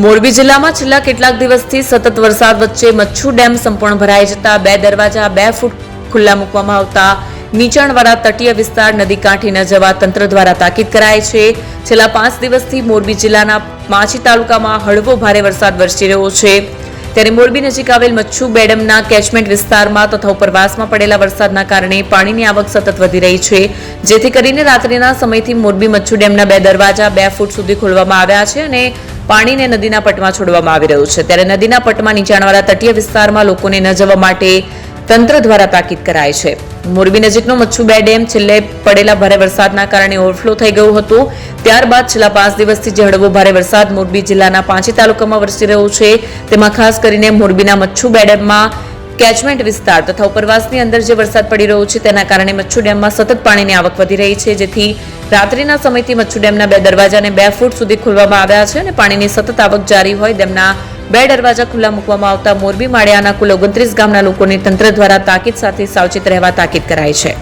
મોરબી જિલ્લામાં છેલ્લા કેટલાક દિવસથી સતત વરસાદ વચ્ચે મચ્છુ ડેમ સંપૂર્ણ ભરાઈ જતા 2 દરવાજા 2 ફૂટ ખુલ્લા મૂકવામાં આવતા નીચાણવાળા તટીય વિસ્તાર નદી કાંઠે ન જવા તંત્ર દ્વારા તાકીદ કરાઈ છે. છેલ્લા 5 દિવસથી મોરબી જિલ્લાના માછી તાલુકામાં હળવો ભારે વરસાદ વરસી રહ્યો છે. ત્યારે મોરબી નજીક આવેલ મચ્છુ ડેમના કેચમેન્ટ વિસ્તારમાં તથા ઉપરવાસમાં પડેલા વરસાદના કારણે પાણીની આવક સતત વધી રહી છે, જેથી કરીને રાત્રિના સમયથી મોરબી મચ્છુ ડેમના 2 દરવાજા 2 ફૂટ સુધી ખોલવામાં આવ્યા છે અને પાણીને નદીના પટમાં છોડવામાં આવી રહ્યું છે. ત્યારે નદીના પટમાં નીચાણવાળા તટીય વિસ્તારમાં લોકોને ન જવા માટે તંત્ર દ્વારા તાકીદ કરાઈ છે. મોરબી નજીકનો મચ્છુ ડેમ છેલ્લે પડેલા ભારે વરસાદના કારણે ઓવરફ્લો થઈ ગયો હતો. ત્યારબાદ છેલ્લા 5 દિવસથી જે હળવો ભારે વરસાદ મોરબી જિલ્લાના પાંચી તાલુકામાં વરસી રહ્યો છે, તેમાં ખાસ કરીને મોરબીના મચ્છુ ડેમમાં કેચમેન્ટ વિસ્તાર તથા ઉપરવાસની અંદર જે વરસાદ પડી રહ્યો છે તેના કારણે મચ્છુ ડેમમાં સતત પાણીની આવક વધી રહી છે, જેથી રાત્રિના સમયથી મચ્છુ ડેમના 2 દરવાજાને 2 ફૂટ સુધી ખોલવામાં આવ્યા છે અને પાણીની સતત આવક જારી હોય ડેમના 2 દરવાજા ખુલ્લા મૂકવામાં આવતા મોરબી માળિયાના કુલ 29 ગામના લોકોને તંત્ર દ્વારા તાકીદ સાથે સાવચેત રહેવા તાકીદ કરાઈ છે.